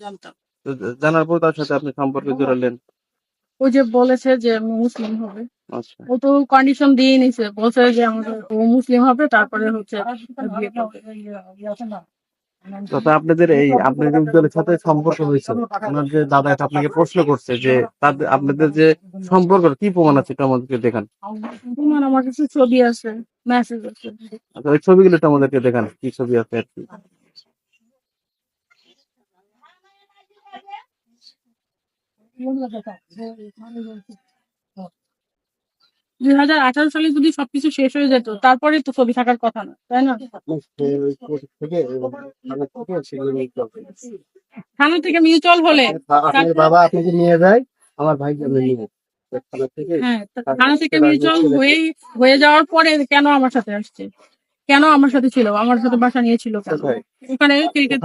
জানতাম। তো জানার পর তার সাথে আপনি সম্পর্কে জড়ালেন। ও যে বলেছে যে আমি মুসলিম হবে, আচ্ছা, ও তো কন্ডিশন দিয়ে নিছে, বলছে যে আমাদের ও মুসলিম হবে তারপরে হচ্ছে বিয়ে করবে। তথা আপনাদের এই আপনাদের উজ্জ্বলের সাথে সম্পর্ক হয়েছে, ওনার যে দাদা এটা আপনাকে প্রশ্ন করছে যে তাদের আপনাদের যে সম্পর্ক কি প্রমাণ আছে একটু আমাদেরকে দেখান। তোমার আমার কাছে ছবি আছে, মেসেজ আছে। আচ্ছা, ওই ছবিগুলো একটু আমাদেরকে দেখান, কি ছবি আছে আর কি। 2018 সালে যদি সবকিছু শেষ হয়ে যেত তারপরে তো ছবি থাকার কথা না, তাই না? থানা থেকে মিউচুয়াল হলে আপনার বাবা আপনাকে নিয়ে যায়, আমার ভাই নিয়ে হ্যাঁ, থানা থেকে মিউচুয়াল হয়ে যাওয়ার পরে কেন আমার সাথে আসছে, কেন আমার সাথে ছিল, আমার সাথে বাসা নিয়েছিল কেন? ওখানে ক্রিকেট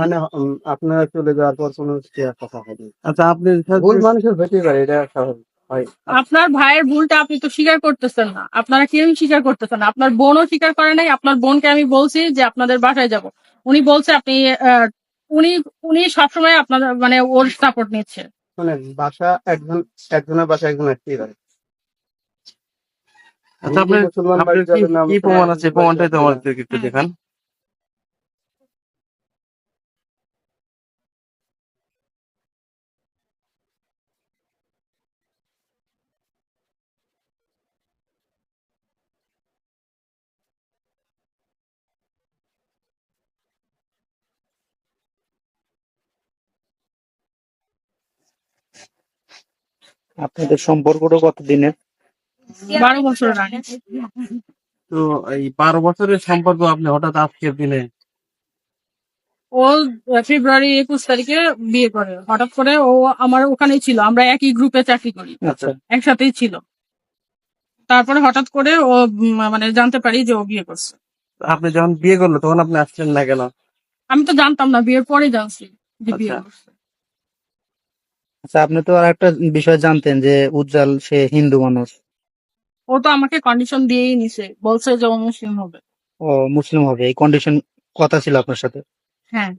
আপনারা চলে যাওয়ার পর কোনো কথা হয়নি। আচ্ছা, আপনি ভুল মানুষের হতে পারে, এটা স্বাভাবিক হয়। আপনার ভাইয়ের ভুলটা আপনি তো স্বীকার করতেছেন না, আপনারা কেউই স্বীকার করতেছেন না। আপনার বোনও স্বীকার করে নাই। আপনার বোনকে আমি বলছি যে আপনাদের বাসায় যাব, উনি বলছে আপনি উনি উনি সবসময় আপনাদের মানে ওর সাপোর্ট নিচ্ছে। শোনেন, বাসা একজনের বাসা একজন আসতেই পারে। আচ্ছা, আপনার আপনার কি প্রমাণ আছে? প্রমাণটাই তো আমাদেরকে একটু দেখান। আপনাদের সম্পর্কটা কত দিনের? 12 বছর আগে। তো এই 12 বছরের সম্পর্ক আপনি হঠাৎ আজকের দিনে? ও ফেব্রুয়ারি 21 তারিখে বিয়ে করে। হঠাৎ করে ও আমার ওখানেই ছিল, আমরা একই গ্রুপে চাকরি করি, আচ্ছা, একসাথেই ছিল। তারপরে হঠাৎ করে ও মানে জানতে পারি যে ও বিয়ে করছে। আপনি যখন বিয়ে করলো তখন আপনি আসছেন না কেন? আমি তো জানতাম না, বিয়ের পরে জানছি যে বিয়ে আচ্ছা, করছে। আচ্ছা, আপনি তো আর একটা বিষয় জানতেন যে উজ্জ্বল সে হিন্দু মানুষ। ও তো আমাকে কন্ডিশন দিয়েই নিছে, বলছে যে ও মুসলিম হবে। ও মুসলিম হবে এই কন্ডিশন কথা ছিল আপনার সাথে? হ্যাঁ,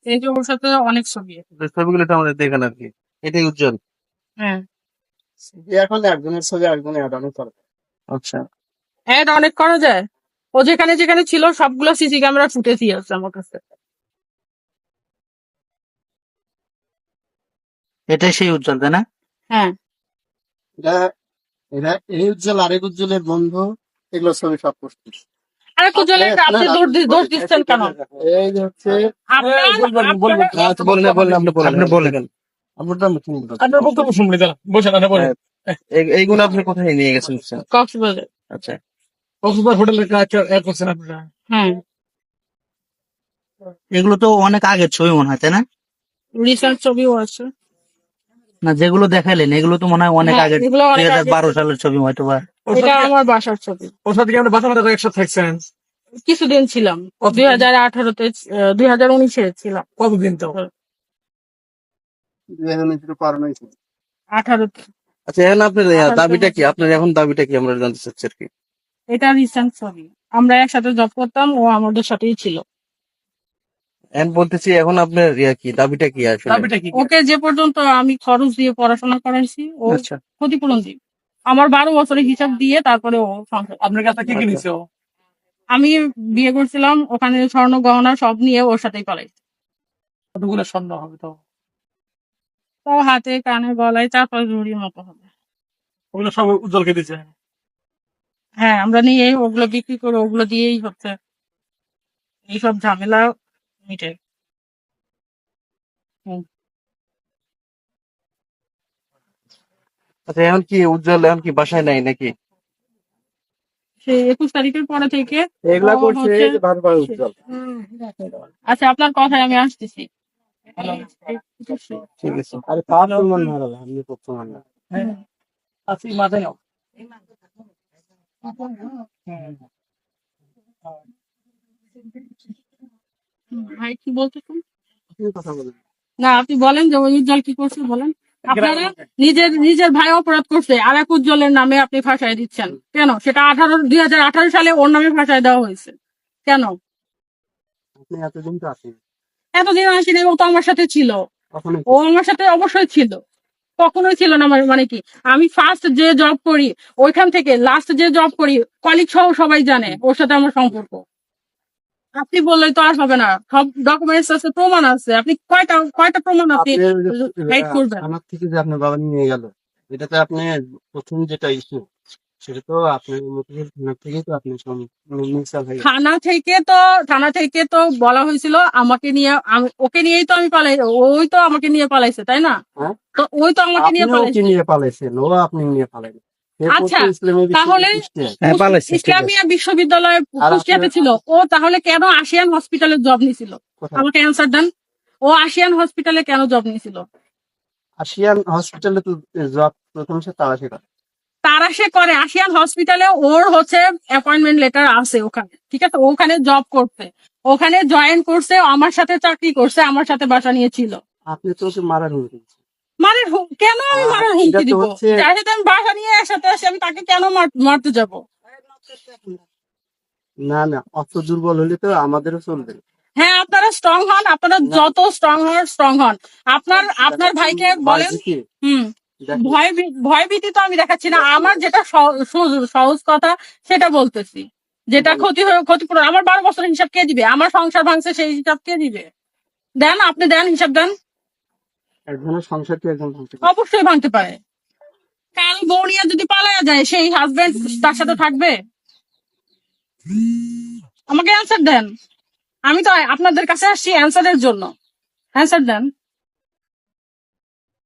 এই যে ওর সাথে অনেক ছবি আছে। তো ছবিগুলো একটু আমাদের দেখান আর কি। এটাই উজ্জ্বল। হ্যাঁ, এখন একজনের ছবি একজনের অ্যাড অন করে। আচ্ছা, অ্যাড অনেক করা যায়। ও যেখানে যেখানে ছিল সবগুলো সিসি ক্যামেরা ফুটেজই আছে আমার কাছে। এটাই সেই উজ্জ্বল, তাই না? হ্যাঁ, এটা এটা এই উজ্জ্বল আরেক উজ্জ্বলের বন্ধু, এগুলো ছবি সব পোস্ট। আরে কুজলের আপনি দোষ দিচ্ছেন কেন? এই যে হচ্ছে আপনারা বলেন আপনি আপনি বলেন। আপনার বক্তব্য শুনবো দাঁড়া, বসেন আপনি বলেন। এইগুলো আপনি কোথায় নিয়ে গেছেন? কক্সবাজার। আচ্ছা, কক্সবাজার হোটেলের কাজ অ্যাড করছেন আপনারা? হ্যাঁ, এগুলো তো অনেক আগের ছবি মনে হয়, তাই না? রিসেন্ট ছবিও আছে। না, যেগুলো দেখাইলেন এগুলো তো মনে হয় অনেক হ্যাঁ, আগের, এগুলো অনেক আগে। 2012 সালের ছবি হয়তো বা। এটা আমার বাসার ছবি। ওর সাথে কি আমরা বাসা বাড়া একসাথে থাকছেন? কিছুদিন ছিলাম, 2018-তে 2019-এ ছিলাম। কতদিন তো? 18-তে। আচ্ছা, এখন আপনার 18-তে দাবিটা কি? আপনার এখন দাবিটা কি আমরা জানতে চাচ্ছি আর কি। এটা রিসেন্ট ছবি। আমরা একসাথে জব করতাম, ও আমাদের সাথেই ছিল। এখন বলতেছি, এখন আপনার কি দাবিটা কি আসলে? দাবিটা কি? ওকে যে পর্যন্ত আমি খরচ দিয়ে পড়াশোনা করাইছি, ও আচ্ছা, ক্ষতিপূরণ দিই। আমার 12 বছরের হিসাব দিয়ে তারপরে ও সংসার। আপনার কাছে কি কি নিছে ও? আমি বিয়ে করছিলাম, ওখানে স্বর্ণ গহনা সব নিয়ে ওর সাথেই পালাইছি। কতগুলো স্বর্ণ হবে তো? তো হাতে কানে গলায় 4-5 ভরির মতো হবে। ওগুলো সব উজ্জ্বলকে দিছে? হ্যাঁ, আমরা নিয়ে ওগুলো বিক্রি করে ওগুলো দিয়েই হচ্ছে এইসব ঝামেলা মিটে। হুম। আচ্ছা, এখন কি উজ্জ্বল এখন কি বাসায় নাই নাকি? সে 21 তারিখের পরে থেকে এগুলা ও করছে হচ্ছে। যে বারবার উজ্জ্বল। আচ্ছা, আপনার কথায় আমি আসতেছি। ঠিক আছে। আরে পাপ প্রমাণ মারালা, আমি প্রমাণ না। হুম। আচ্ছা, মাথায় নাও। ভাই কি বলতেছেন? আপনি কথা বলেন। না, আপনি বলেন যে ওই উজ্জ্বল কি করছে বলেন। আপনারা নিজের ভাই অপরাধ করছে, আর এক উজ্জ্বলের নামে আপনি ফাঁসাই দিচ্ছেন কেন? সেটা 2018 সালে ওর নামে ফাঁসাই দেওয়া হয়েছে কেন? আপনি এতদিন তো আসেন, এতদিন আসেনি, ও তো আমার সাথে ছিল, কখনো ও আমার সাথে অবশ্যই ছিল, কখনোই ছিল না। মানে কি, আমি ফার্স্ট যে জব করি ওইখান থেকে লাস্ট যে জব করি, কলিগ সহ সবাই জানে ওর সাথে আমার সম্পর্ক। আপনি বললেই তো আর হবে না, সব ডকুমেন্টস আছে, প্রমাণ আছে, আপনি কয়টা কয়টা প্রমাণ আপনি আপনি হাইড করবেন? থানার থেকে যে আপনার বাবা নিয়ে গেল, এটাতে আপনি প্রথম যেটা ইস্যু, সেটা তো আপনার মতিঝিল থানার থেকেই তো আপনি মিসাল হয়ে গেছে। থানা থেকে তো বলা হয়েছিল আমাকে নিয়ে, ওকে নিয়েই তো আমি পালাই, ওই তো আমাকে নিয়ে পালাইছে, তাই না? হ্যাঁ? তো ওই তো আমাকে নিয়ে আপনিও ওকে পালাইছে। নিয়ে পালাইছেন, ও আপনি নিয়ে পালাইছেন। সে আচ্ছা, পড়তো ইসলামী তাহলে বিশ্ববিদ্যালয় কুষ্টিয়ায়। হ্যাঁ, পালাইছে, ঠিক আছে। ইসলামিয়া বিশ্ববিদ্যালয়ে আর কুষ্টিয়াতে আপনার ছিল, ও তাহলে কেন আশিয়ান হসপিটালে জব নিছিল? কোথায়? আমাকে অ্যান্সার দেন, ও আশিয়ান হসপিটালে কেন জব নিছিল? আশিয়ান হসপিটালে তো জব প্রথম সে তালাশি করে। তারা সে করে আশিয়ান হসপিটালে, ওর হচ্ছে অ্যাপয়েন্টমেন্ট লেটার আছে ওখানে, ঠিক আছে, ওখানে জব করতে, ওখানে জয়েন করছে, আমার সাথে চাকরি করছে, আমার সাথে বাসা নিয়েছিল। আপনি তো ওকে মারার হুমকি দিচ্ছেন। মানে কেন আমি মারার এটা হুমকি তো দিব? হচ্ছে যার সাথে আমি বাসা নিয়ে একসাথে আসি, আমি তাকে কেন মারতে যাব? না না, অত দুর্বল হলে তো আমাদেরও চলবে না। হ্যাঁ, আপনারা স্ট্রং হন, আপনারা না, যত স্ট্রং হন। আপনার ভাইকে বলেন। বাড়িতে হুম, দেখেন, ভয় ভীতি তো আমি দেখাচ্ছি না, আমার যেটা সহজ কথা সেটা বলতেছি। যেটা বলেন। ক্ষতিপূরণ, আমার 12 বছরের হিসাব কে দিবে? আমার সংসার ভাঙছে, সেই হিসাব কে দিবে? দেন, আপনি দেন, হিসাব দেন। একজনের সংসার কি একজন ভাঙতে পারে? অবশ্যই ভাঙতে পারে। কাল বউ নিয়ে যদি পালায়া যায়, সেই হাজবেন্ড তার সাথে থাকবে? আমাকে অ্যান্সার দেন। আমি তো আপনাদের কাছে আসছি অ্যান্সারের জন্য, অ্যান্সার দেন।